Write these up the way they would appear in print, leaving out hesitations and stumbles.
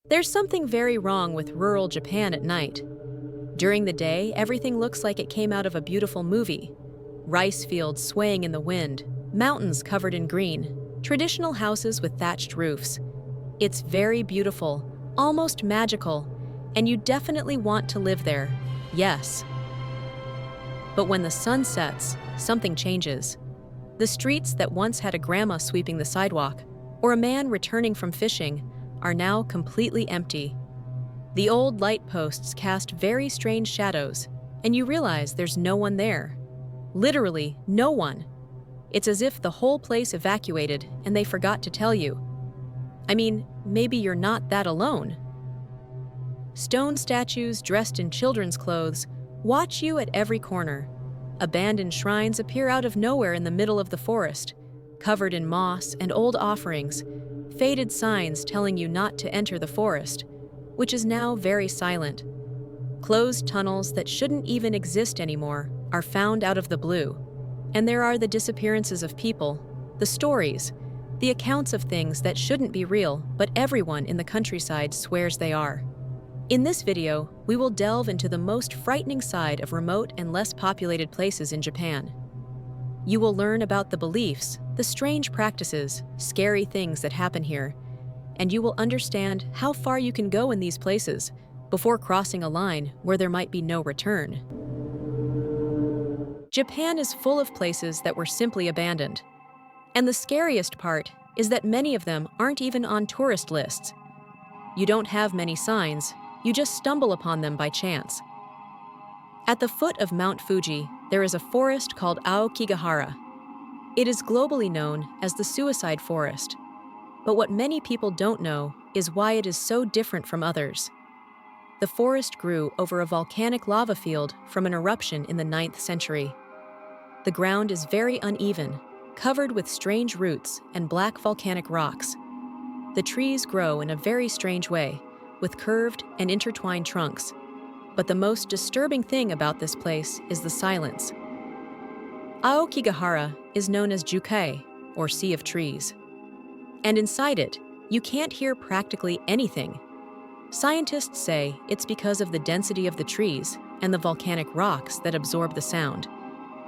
There's something very wrong with rural Japan at night. During the day, everything looks like it came out of a beautiful movie. Rice fields swaying in the wind, mountains covered in green, traditional houses with thatched roofs. It's very beautiful, almost magical, and you definitely want to live there, yes. But when the sun sets, something changes. The streets that once had a grandma sweeping the sidewalk, or a man returning from fishing, are now completely empty. The old light posts cast very strange shadows, and you realize there's no one there. Literally, no one. It's as if the whole place evacuated and they forgot to tell you. I mean, maybe you're not that alone. Stone statues dressed in children's clothes watch you at every corner. Abandoned shrines appear out of nowhere in the middle of the forest, covered in moss and old offerings, faded signs telling you not to enter the forest, which is now very silent. Closed tunnels that shouldn't even exist anymore are found out of the blue. And there are the disappearances of people, the stories, the accounts of things that shouldn't be real, but everyone in the countryside swears they are. In this video, we will delve into the most frightening side of remote and less populated places in Japan. You will learn about the beliefs, the strange practices, scary things that happen here, and you will understand how far you can go in these places before crossing a line where there might be no return. Japan is full of places that were simply abandoned. And the scariest part is that many of them aren't even on tourist lists. You don't have many signs, you just stumble upon them by chance. At the foot of Mount Fuji, there is a forest called Aokigahara. It is globally known as the suicide forest. But what many people don't know is why it is so different from others. The forest grew over a volcanic lava field from an eruption in the 9th century. The ground is very uneven, covered with strange roots and black volcanic rocks. The trees grow in a very strange way, with curved and intertwined trunks. But the most disturbing thing about this place is the silence. Aokigahara is known as Jukai, or Sea of Trees. And inside it, you can't hear practically anything. Scientists say it's because of the density of the trees and the volcanic rocks that absorb the sound.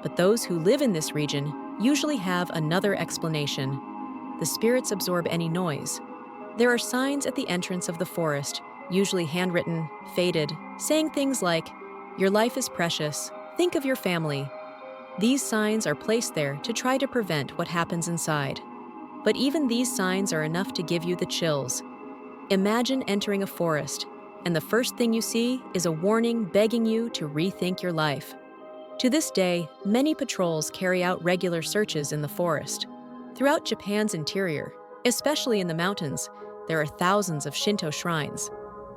But those who live in this region usually have another explanation. The spirits absorb any noise. There are signs at the entrance of the forest, usually handwritten, faded, saying things like, "Your life is precious, think of your family." These signs are placed there to try to prevent what happens inside. But even these signs are enough to give you the chills. Imagine entering a forest, and the first thing you see is a warning begging you to rethink your life. To this day, many patrols carry out regular searches in the forest. Throughout Japan's interior, especially in the mountains, there are thousands of Shinto shrines.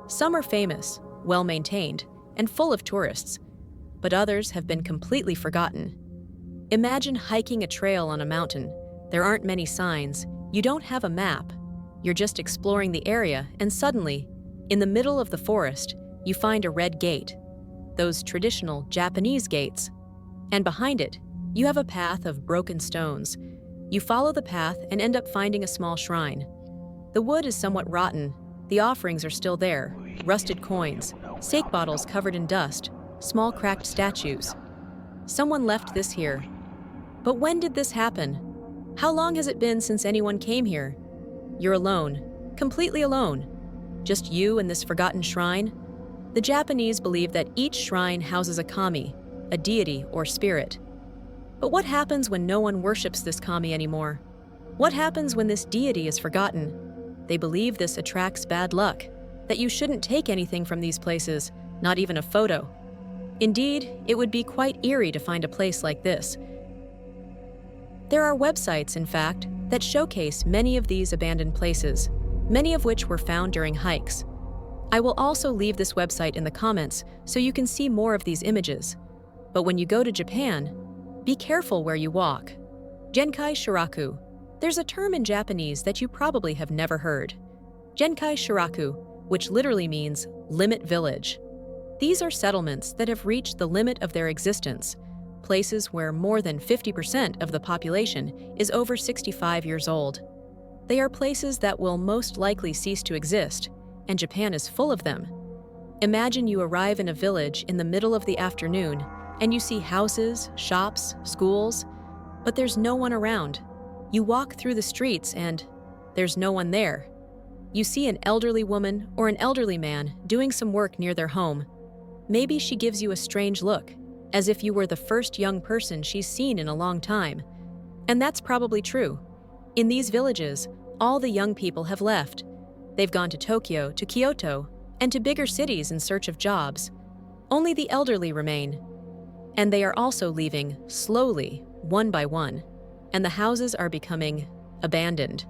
Some are famous, well-maintained, and full of tourists, but others have been completely forgotten. Imagine hiking a trail on a mountain. There aren't many signs, you don't have a map. You're just exploring the area, and suddenly, in the middle of the forest, you find a red gate. Those traditional Japanese gates. And behind it, you have a path of broken stones. You follow the path and end up finding a small shrine. The wood is somewhat rotten. The offerings are still there. Rusted coins, sake bottles covered in dust, small cracked statues. Someone left this here. But when did this happen? How long has it been since anyone came here? You're alone, completely alone. Just you and this forgotten shrine? The Japanese believe that each shrine houses a kami, a deity or spirit. But what happens when no one worships this kami anymore? What happens when this deity is forgotten? They believe this attracts bad luck, that you shouldn't take anything from these places, not even a photo. Indeed, it would be quite eerie to find a place like this. There are websites, in fact, that showcase many of these abandoned places, many of which were found during hikes. I will also leave this website in the comments so you can see more of these images. But when you go to Japan, be careful where you walk. Genkai Shiraku. There's a term in Japanese that you probably have never heard. Genkai Shiraku, which literally means limit village. These are settlements that have reached the limit of their existence, places where more than 50% of the population is over 65 years old. They are places that will most likely cease to exist, and Japan is full of them. Imagine you arrive in a village in the middle of the afternoon and you see houses, shops, schools, but there's no one around. You walk through the streets and there's no one there. You see an elderly woman or an elderly man doing some work near their home. Maybe she gives you a strange look, as if you were the first young person she's seen in a long time. And that's probably true. In these villages, all the young people have left. They've gone to Tokyo, to Kyoto, and to bigger cities in search of jobs. Only the elderly remain. And they are also leaving, slowly, one by one. And the houses are becoming abandoned.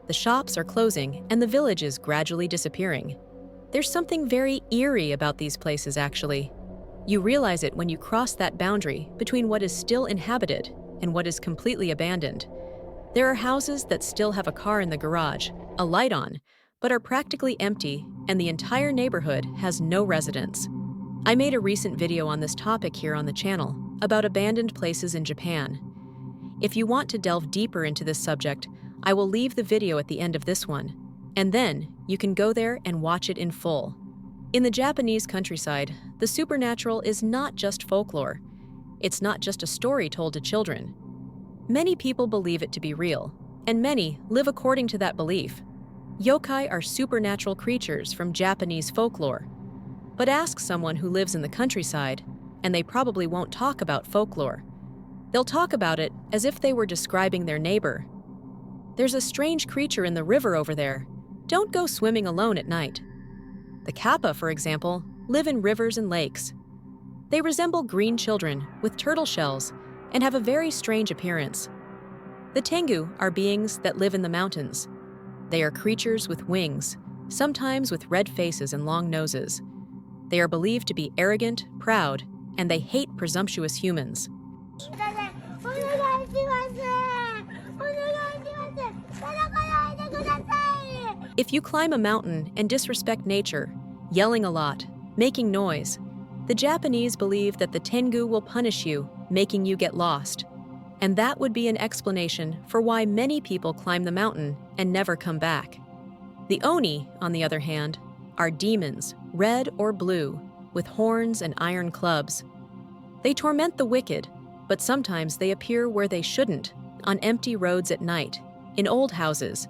The shops are closing, and the village is gradually disappearing. There's something very eerie about these places, actually. You realize it when you cross that boundary between what is still inhabited and what is completely abandoned. There are houses that still have a car in the garage, a light on, but are practically empty, and the entire neighborhood has no residents. I made a recent video on this topic here on the channel about abandoned places in Japan. If you want to delve deeper into this subject, I will leave the video at the end of this one, and then you can go there and watch it in full. In the Japanese countryside, the supernatural is not just folklore. It's not just a story told to children. Many people believe it to be real, and many live according to that belief. Yokai are supernatural creatures from Japanese folklore. But ask someone who lives in the countryside, and they probably won't talk about folklore. They'll talk about it as if they were describing their neighbor. There's a strange creature in the river over there. Don't go swimming alone at night. The kappa, for example, live in rivers and lakes. They resemble green children with turtle shells and have a very strange appearance. The tengu are beings that live in the mountains. They are creatures with wings, sometimes with red faces and long noses. They are believed to be arrogant, proud, and they hate presumptuous humans. If you climb a mountain and disrespect nature, yelling a lot, making noise, the Japanese believe that the tengu will punish you, making you get lost. And that would be an explanation for why many people climb the mountain and never come back. The oni, on the other hand, are demons, red or blue, with horns and iron clubs. They torment the wicked, but sometimes they appear where they shouldn't, on empty roads at night, in old houses,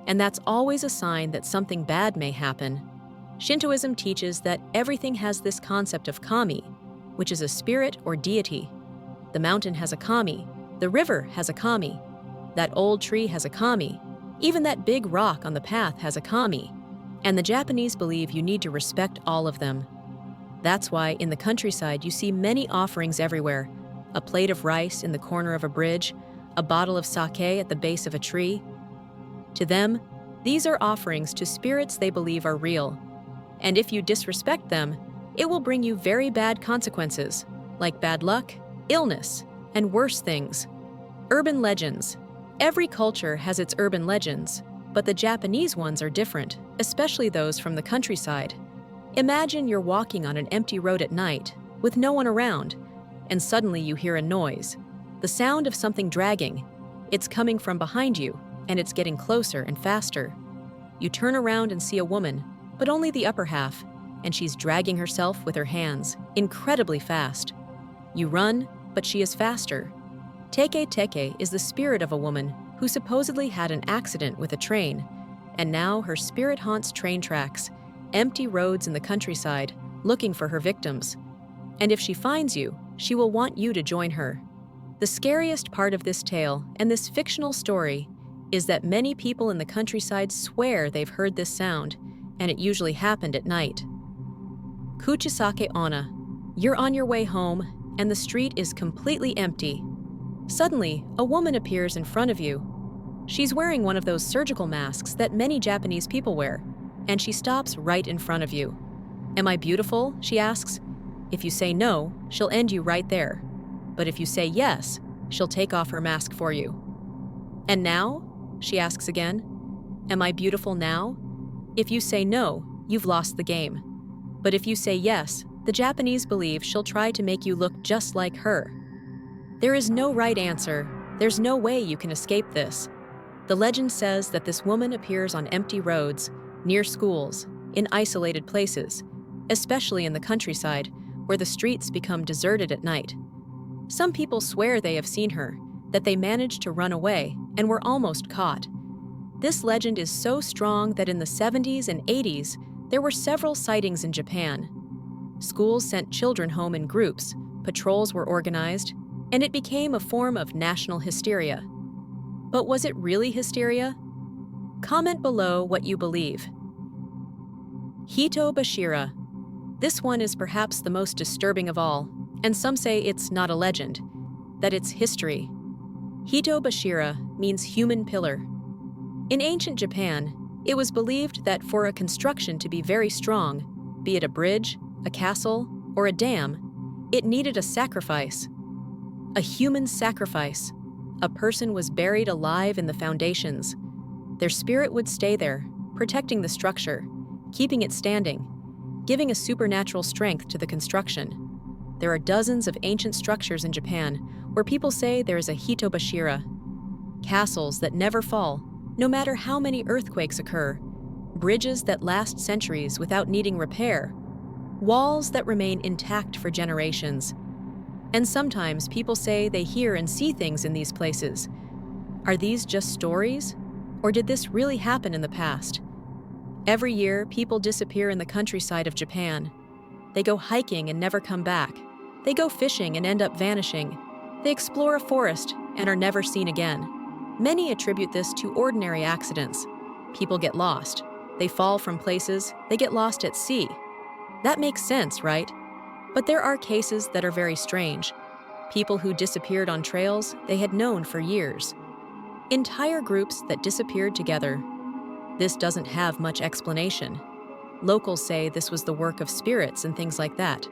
and that's always a sign that something bad may happen. Shintoism teaches that everything has this concept of kami, which is a spirit or deity. The mountain has a kami, the river has a kami, that old tree has a kami, even that big rock on the path has a kami, and the Japanese believe you need to respect all of them. That's why in the countryside you see many offerings everywhere, a plate of rice in the corner of a bridge, a bottle of sake at the base of a tree. To them, these are offerings to spirits they believe are real. And if you disrespect them, it will bring you very bad consequences, like bad luck, illness, and worse things. Urban legends. Every culture has its urban legends, but the Japanese ones are different, especially those from the countryside. Imagine you're walking on an empty road at night, with no one around, and suddenly you hear a noise, the sound of something dragging. It's coming from behind you, and it's getting closer and faster. You turn around and see a woman, but only the upper half, and she's dragging herself with her hands, incredibly fast. You run, but she is faster. Teke is the spirit of a woman who supposedly had an accident with a train, and now her spirit haunts train tracks, empty roads in the countryside, looking for her victims. And if she finds you, she will want you to join her. The scariest part of this tale and this fictional story is that many people in the countryside swear they've heard this sound, and it usually happened at night. Kuchisake Onna. You're on your way home, and the street is completely empty. Suddenly, a woman appears in front of you. She's wearing one of those surgical masks that many Japanese people wear, and she stops right in front of you. Am I beautiful? She asks. If you say no, she'll end you right there. But if you say yes, she'll take off her mask for you. And now? She asks again. Am I beautiful now? If you say no, you've lost the game. But if you say yes, the Japanese believe she'll try to make you look just like her. There is no right answer. There's no way you can escape this. The legend says that this woman appears on empty roads, near schools, in isolated places, especially in the countryside, where the streets become deserted at night. Some people swear they have seen her, that they managed to run away and were almost caught. This legend is so strong that in the 70s and 80s, there were several sightings in Japan. Schools sent children home in groups, patrols were organized, and it became a form of national hysteria. But was it really hysteria? Comment below what you believe. Hito Bashira. This one is perhaps the most disturbing of all, and some say it's not a legend, that it's history. Hito Bashira means human pillar. In ancient Japan, it was believed that for a construction to be very strong, be it a bridge, a castle, or a dam, it needed a sacrifice. A human sacrifice. A person was buried alive in the foundations. Their spirit would stay there, protecting the structure, keeping it standing, giving a supernatural strength to the construction. There are dozens of ancient structures in Japan where people say there is a Hito Bashira. Castles that never fall, no matter how many earthquakes occur. Bridges that last centuries without needing repair. Walls that remain intact for generations. And sometimes people say they hear and see things in these places. Are these just stories? Or did this really happen in the past? Every year, people disappear in the countryside of Japan. They go hiking and never come back. They go fishing and end up vanishing. They explore a forest and are never seen again. Many attribute this to ordinary accidents. People get lost. They fall from places. They get lost at sea. That makes sense, right? But there are cases that are very strange. People who disappeared on trails they had known for years. Entire groups that disappeared together. This doesn't have much explanation. Locals say this was the work of spirits and things like that.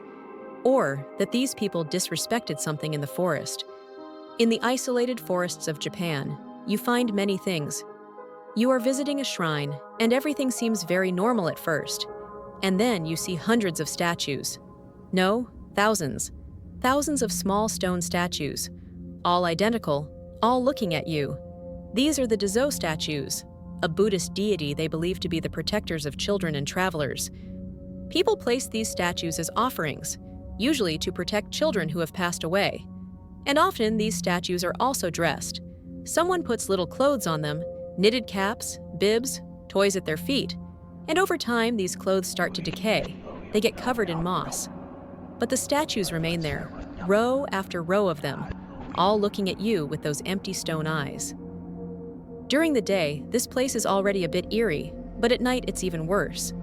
Or that these people disrespected something in the forest. In the isolated forests of Japan, you find many things. You are visiting a shrine, and everything seems very normal at first. And then you see hundreds of statues. No, thousands. Thousands of small stone statues. All identical, all looking at you. These are the Dazo statues, a Buddhist deity they believe to be the protectors of children and travelers. People place these statues as offerings, usually to protect children who have passed away. And often these statues are also dressed. Someone puts little clothes on them, knitted caps, bibs, toys at their feet. And over time, these clothes start to decay. They get covered in moss. But the statues remain there, row after row of them, all looking at you with those empty stone eyes. During the day, this place is already a bit eerie, but at night it's even worse.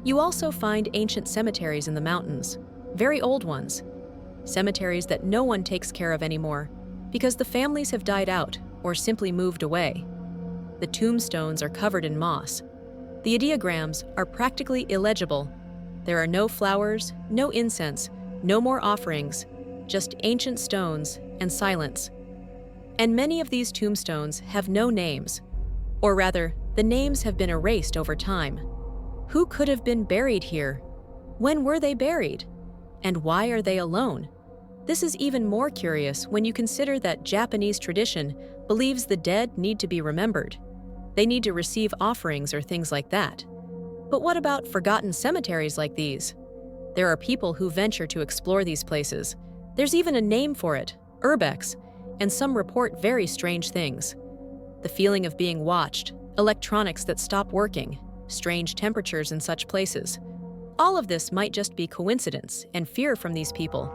You also find ancient cemeteries in the mountains, very old ones. Cemeteries that no one takes care of anymore, because the families have died out or simply moved away. The tombstones are covered in moss. The ideograms are practically illegible. There are no flowers, no incense, no more offerings, just ancient stones and silence. And many of these tombstones have no names. Or rather, the names have been erased over time. Who could have been buried here? When were they buried? And why are they alone? This is even more curious when you consider that Japanese tradition believes the dead need to be remembered. They need to receive offerings or things like that. But what about forgotten cemeteries like these? There are people who venture to explore these places. There's even a name for it, urbex, and some report very strange things. The feeling of being watched, electronics that stop working, strange temperatures in such places. All of this might just be coincidence and fear from these people,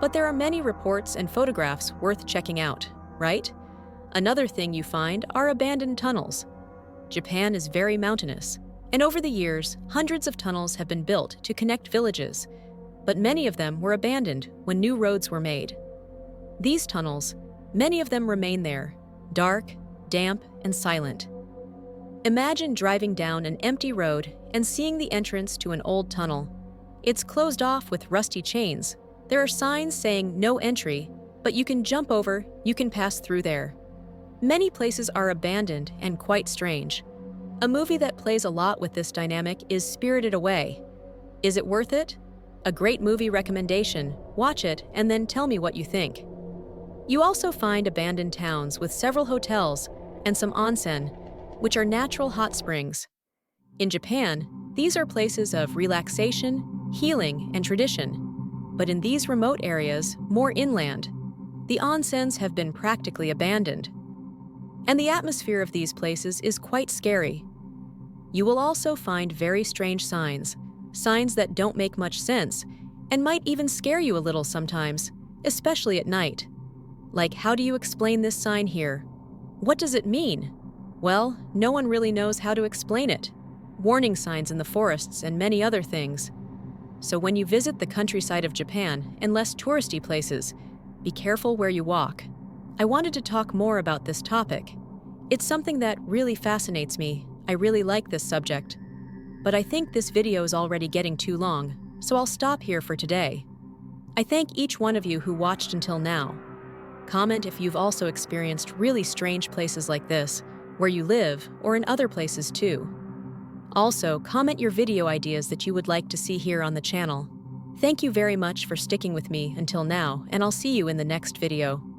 but there are many reports and photographs worth checking out, right? Another thing you find are abandoned tunnels. Japan is very mountainous, and over the years, hundreds of tunnels have been built to connect villages, but many of them were abandoned when new roads were made. These tunnels, many of them remain there, dark, damp, and silent. Imagine driving down an empty road and seeing the entrance to an old tunnel. It's closed off with rusty chains. There are signs saying no entry, but you can jump over, you can pass through there. Many places are abandoned and quite strange. A movie that plays a lot with this dynamic is Spirited Away. Is it worth it? A great movie recommendation. Watch it and then tell me what you think. You also find abandoned towns with several hotels and some onsen, which are natural hot springs. In Japan, These are places of relaxation, healing, and tradition. But in these remote areas, more inland, the onsens have been practically abandoned. And the atmosphere of these places is quite scary. You will also find very strange signs that don't make much sense, and might even scare you a little sometimes, especially at night. Like, how do you explain this sign here? What does it mean? Well, no one really knows how to explain it. Warning signs in the forests and many other things. So when you visit the countryside of Japan and less touristy places, be careful where you walk. I wanted to talk more about this topic. It's something that really fascinates me. I really like this subject. But I think this video is already getting too long, so I'll stop here for today. I thank each one of you who watched until now. Comment if you've also experienced really strange places like this, where you live, or in other places too. Also, comment your video ideas that you would like to see here on the channel. Thank you very much for sticking with me until now, and I'll see you in the next video.